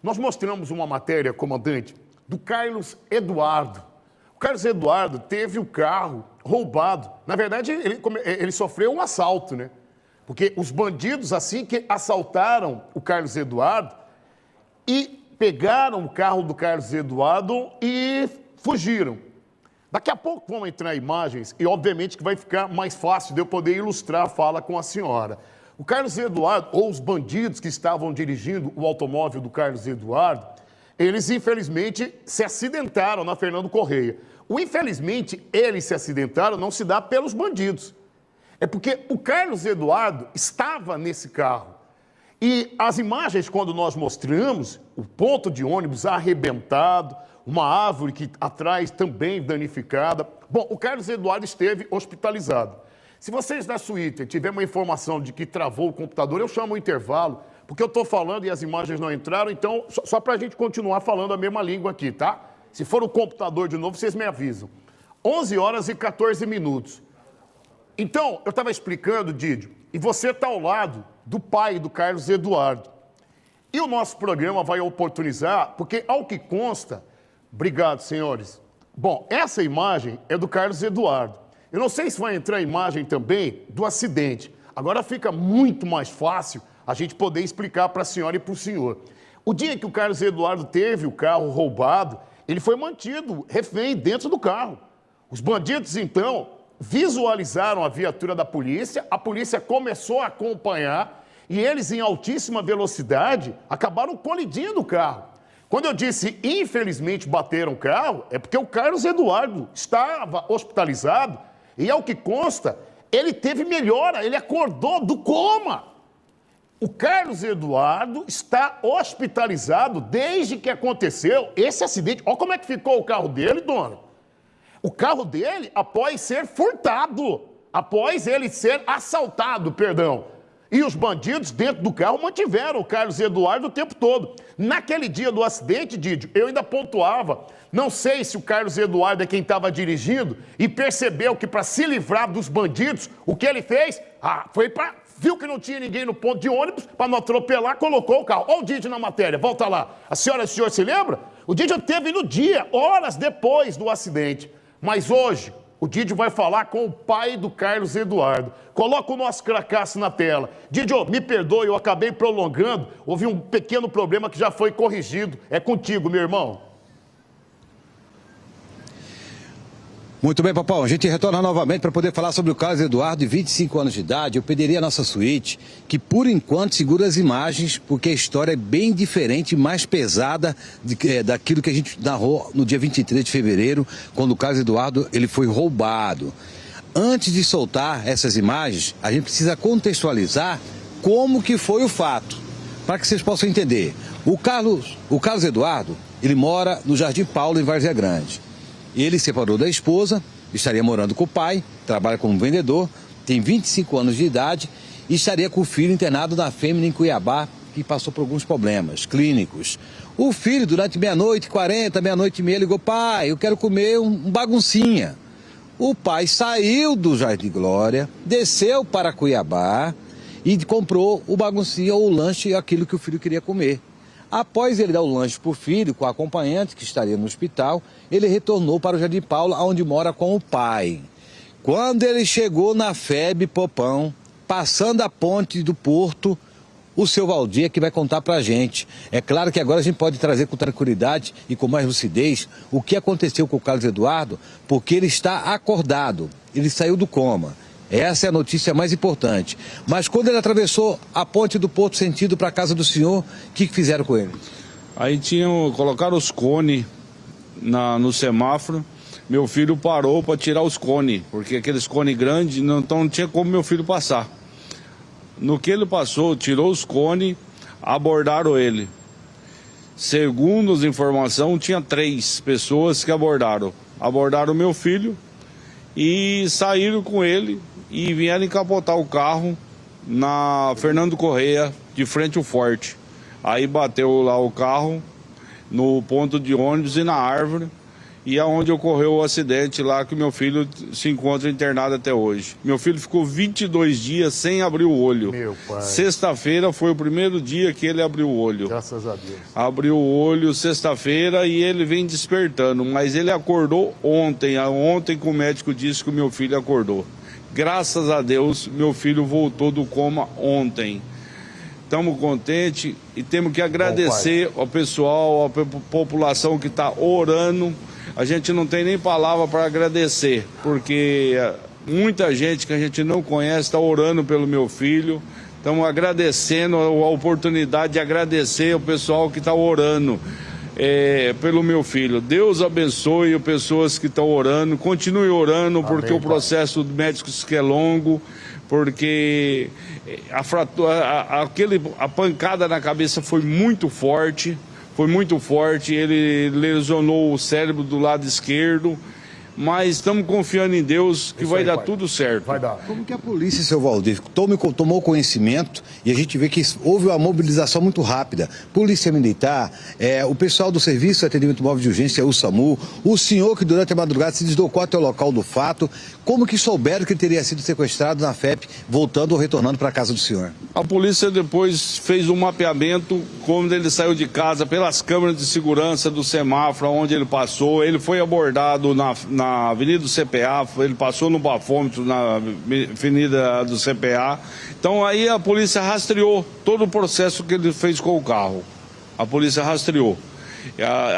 Nós mostramos uma matéria, comandante, do Carlos Eduardo. O Carlos Eduardo teve o carro roubado. Na verdade, ele sofreu um assalto, né? Porque os bandidos, assim que assaltaram o Carlos Eduardo, e pegaram o carro do Carlos Eduardo e fugiram. Daqui a pouco vão entrar imagens e, obviamente, que vai ficar mais fácil de eu poder ilustrar a fala com a senhora. O Carlos Eduardo, ou os bandidos que estavam dirigindo o automóvel do Carlos Eduardo, eles, infelizmente, se acidentaram na Fernando Correia. O infelizmente, eles se acidentaram não se dá pelos bandidos. É porque o Carlos Eduardo estava nesse carro. E as imagens, quando nós mostramos, o ponto de ônibus arrebentado, uma árvore que atrás também danificada. Bom, o Carlos Eduardo esteve hospitalizado. Se vocês da suíte tiverem uma informação de que travou o computador, eu chamo o intervalo, porque eu estou falando e as imagens não entraram, então, só para a gente continuar falando a mesma língua aqui, tá? Se for o computador de novo, vocês me avisam. 11 horas e 14 minutos. Então, eu estava explicando, Didio, e você está ao lado do pai do Carlos Eduardo. E o nosso programa vai oportunizar, porque ao que consta... Obrigado, senhores. Bom, essa imagem é do Carlos Eduardo. Eu não sei se vai entrar a imagem também do acidente. Agora fica muito mais fácil a gente poder explicar para a senhora e para o senhor. O dia que o Carlos Eduardo teve o carro roubado, ele foi mantido refém dentro do carro. Os bandidos, então, visualizaram a viatura da polícia, a polícia começou a acompanhar e eles, em altíssima velocidade, acabaram colidindo o carro. Quando eu disse, infelizmente, bateram o carro, é porque o Carlos Eduardo estava hospitalizado e, ao que consta, ele teve melhora, ele acordou do coma. O Carlos Eduardo está hospitalizado desde que aconteceu esse acidente. Olha como é que ficou o carro dele, dona. O carro dele, após ser furtado, após ele ser assaltado, perdão. E os bandidos dentro do carro mantiveram o Carlos Eduardo o tempo todo. Naquele dia do acidente, Didio, eu ainda pontuava, não sei se o Carlos Eduardo é quem estava dirigindo e percebeu que para se livrar dos bandidos, o que ele fez? Viu que não tinha ninguém no ponto de ônibus, para não atropelar, colocou o carro. Olha o Didio na matéria, volta lá. A senhora e o senhor se lembra? O Didio teve no dia, horas depois do acidente. Mas hoje... o Didio vai falar com o pai do Carlos Eduardo. Coloca o nosso cracaço na tela. Didio, me perdoe, eu acabei prolongando. Houve um pequeno problema que já foi corrigido. É contigo, meu irmão. Muito bem, Papão. A gente retorna novamente para poder falar sobre o Carlos Eduardo, de 25 anos de idade. Eu pediria a nossa suíte que, por enquanto, segura as imagens, porque a história é bem diferente e mais pesada daquilo que a gente narrou no dia 23 de fevereiro, quando o Carlos Eduardo ele foi roubado. Antes de soltar essas imagens, a gente precisa contextualizar como que foi o fato, para que vocês possam entender. O Carlos Eduardo, ele mora no Jardim Paulo, em Várzea Grande. Ele se separou da esposa, estaria morando com o pai, trabalha como vendedor, tem 25 anos de idade e estaria com o filho internado na Fêmea em Cuiabá, que passou por alguns problemas clínicos. O filho, durante 00h40, 00h30, ligou: pai, eu quero comer um baguncinha. O pai saiu do Jardim Glória, desceu para Cuiabá e comprou o baguncinha ou o lanche, aquilo que o filho queria comer. Após ele dar o lanche para o filho, com a acompanhante que estaria no hospital, ele retornou para o Jardim Paulo, onde mora com o pai. Quando ele chegou na FEB Popão, passando a ponte do Porto, o seu Valdir que vai contar para a gente. É claro que agora a gente pode trazer com tranquilidade e com mais lucidez o que aconteceu com o Carlos Eduardo, porque ele está acordado, ele saiu do coma. Essa é a notícia mais importante. Mas quando ele atravessou a ponte do Porto sentido para a casa do senhor, o que fizeram com ele? Aí colocaram os cones no semáforo. Meu filho parou para tirar os cones, porque aqueles cones grandes, então não tinha como meu filho passar. No que ele passou, tirou os cones, abordaram ele. Segundo as informações, tinha 3 pessoas que abordaram. Abordaram meu filho e saíram com ele e vieram encapotar o carro na Fernando Correia, de frente ao Forte. Aí bateu lá o carro no ponto de ônibus e na árvore e aonde ocorreu o acidente lá que meu filho se encontra internado até hoje. Meu filho ficou 22 dias sem abrir o olho. Meu pai. Sexta-feira foi o primeiro dia que ele abriu o olho. Graças a Deus. Abriu o olho sexta-feira e ele vem despertando, mas ele acordou ontem. Ontem que o médico disse que o meu filho acordou. Graças a Deus, meu filho voltou do coma ontem. Estamos contentes e temos que agradecer ao pessoal, à população que está orando. A gente não tem nem palavra para agradecer, porque muita gente que a gente não conhece está orando pelo meu filho. Estamos agradecendo a oportunidade de agradecer o pessoal que está orando pelo meu filho. Deus abençoe as pessoas que estão orando. Continue orando, amém, porque o processo médico é longo, porque a pancada na cabeça foi muito forte. Ele lesionou o cérebro do lado esquerdo, mas estamos confiando em Deus que vai dar tudo certo. Vai dar. Como que a polícia, seu Valdir, tomou conhecimento e a gente vê que houve uma mobilização muito rápida. Polícia Militar, o pessoal do Serviço de Atendimento Móvel de Urgência, o SAMU, o senhor que durante a madrugada se deslocou até o local do fato, como que souberam que ele teria sido sequestrado na FEP, voltando ou retornando para a casa do senhor? A polícia depois fez um mapeamento quando ele saiu de casa pelas câmeras de segurança do semáforo onde ele passou. Ele foi abordado na Avenida do CPA, ele passou no bafômetro na Avenida do CPA. Então aí a polícia rastreou todo o processo que ele fez com o carro. A polícia rastreou.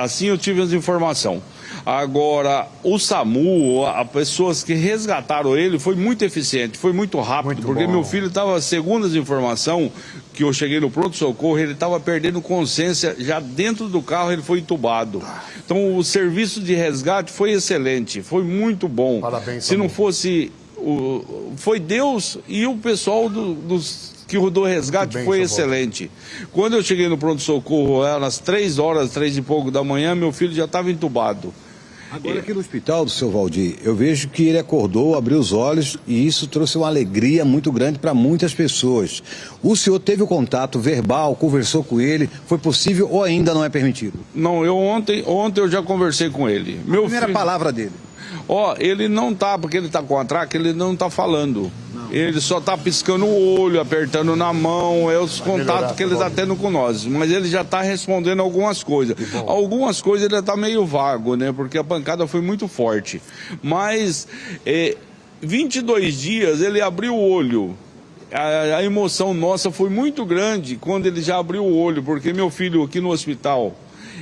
Assim eu tive as informações. Agora, o SAMU, as pessoas que resgataram ele, foi muito eficiente, foi muito rápido, porque meu filho estava, segundo as informações que eu cheguei no pronto-socorro, ele estava perdendo consciência, já dentro do carro ele foi entubado. Então o serviço de resgate foi excelente, foi muito bom. Parabéns, se não fosse, foi Deus e o pessoal que rodou o resgate foi excelente. Quando eu cheguei no pronto-socorro, às 3 horas, 3 e pouco da manhã, meu filho já estava entubado. Agora aqui no hospital do seu Valdir, eu vejo que ele acordou, abriu os olhos e isso trouxe uma alegria muito grande para muitas pessoas. O senhor teve o contato verbal, conversou com ele, foi possível ou ainda não é permitido? Não, ontem eu já conversei com ele. A primeira palavra dele? Ele não tá, porque ele tá com atraque, ele não tá falando. Ele só tá piscando o olho, apertando na mão, os contatos que ele tá tendo com nós. Mas ele já tá respondendo algumas coisas. Algumas coisas ele tá meio vago, né? Porque a pancada foi muito forte. Mas 22 dias ele abriu o olho. A emoção nossa foi muito grande quando ele já abriu o olho, porque meu filho aqui no hospital,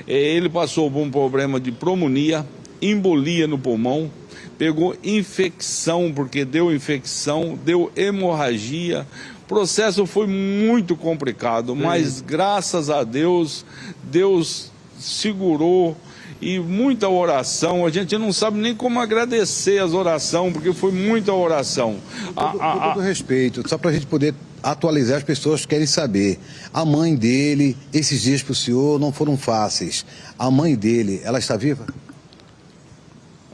ele passou por um problema de pneumonia, embolia no pulmão, pegou infecção, porque deu infecção, deu hemorragia. O processo foi muito complicado, mas graças a Deus, Deus segurou e muita oração. A gente não sabe nem como agradecer as orações, porque foi muita oração. Com todo respeito, só para a gente poder atualizar, as pessoas querem saber. A mãe dele, esses dias para o senhor não foram fáceis. A mãe dele, ela está viva?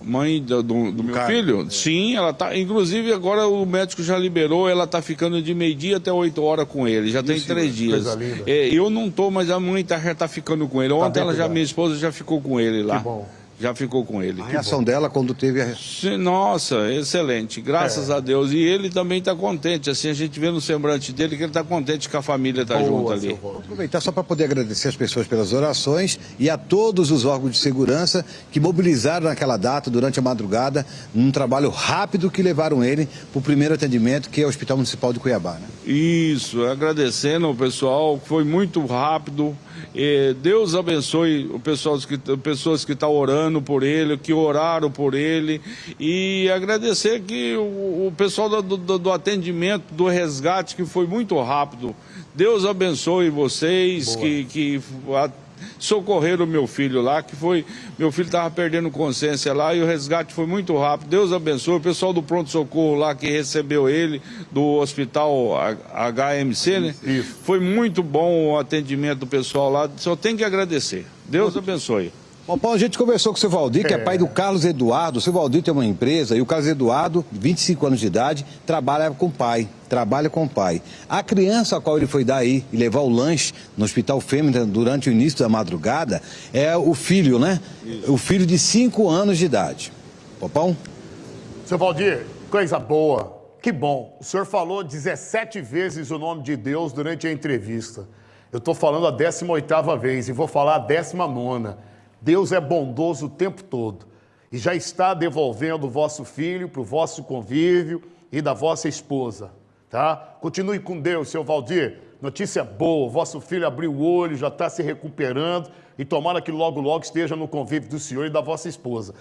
Mãe do meu filho? Sim, ela tá. Inclusive, agora o médico já liberou, ela tá ficando de meio-dia até 8 horas com ele. Já tem 3 dias. Eu não tô, mas a mãe já tá ficando com ele. Ontem minha esposa já ficou com ele lá. Que bom. Já ficou com ele. A reação dela quando teve a... Nossa, excelente, graças a Deus. E ele também está contente, assim, a gente vê no semblante dele que ele está contente que a família está junto ali. Vou aproveitar só para poder agradecer as pessoas pelas orações e a todos os órgãos de segurança que mobilizaram naquela data, durante a madrugada, num trabalho rápido que levaram ele para o primeiro atendimento, que é o Hospital Municipal de Cuiabá, né? Isso, agradecendo ao pessoal, foi muito rápido. Deus abençoe pessoas que estão orando por ele, que oraram por ele, e agradecer que o pessoal do atendimento, do resgate, que foi muito rápido. Deus abençoe vocês que socorreram o meu filho lá, meu filho estava perdendo consciência lá e o resgate foi muito rápido. Deus abençoe o pessoal do pronto-socorro lá que recebeu ele, do hospital HMC, né? Isso. Foi muito bom o atendimento do pessoal lá, só tem que agradecer. Deus abençoe. Bom, a gente conversou com o seu Valdir, que é pai do Carlos Eduardo. O seu Valdir tem uma empresa e o Carlos Eduardo, 25 anos de idade, trabalha com o pai. A criança a qual ele foi dar aí e levar o lanche no Hospital Fêmea durante o início da madrugada é o filho, né? Isso. O filho de 5 anos de idade. Popão? Seu Valdir, coisa boa. Que bom. O senhor falou 17 vezes o nome de Deus durante a entrevista. Eu estou falando a 18ª vez e vou falar a 19ª. Deus é bondoso o tempo todo e já está devolvendo o vosso filho para o vosso convívio e da vossa esposa, tá? Continue com Deus, seu Valdir. Notícia boa, o vosso filho abriu o olho, já está se recuperando e tomara que logo, logo esteja no convívio do senhor e da vossa esposa.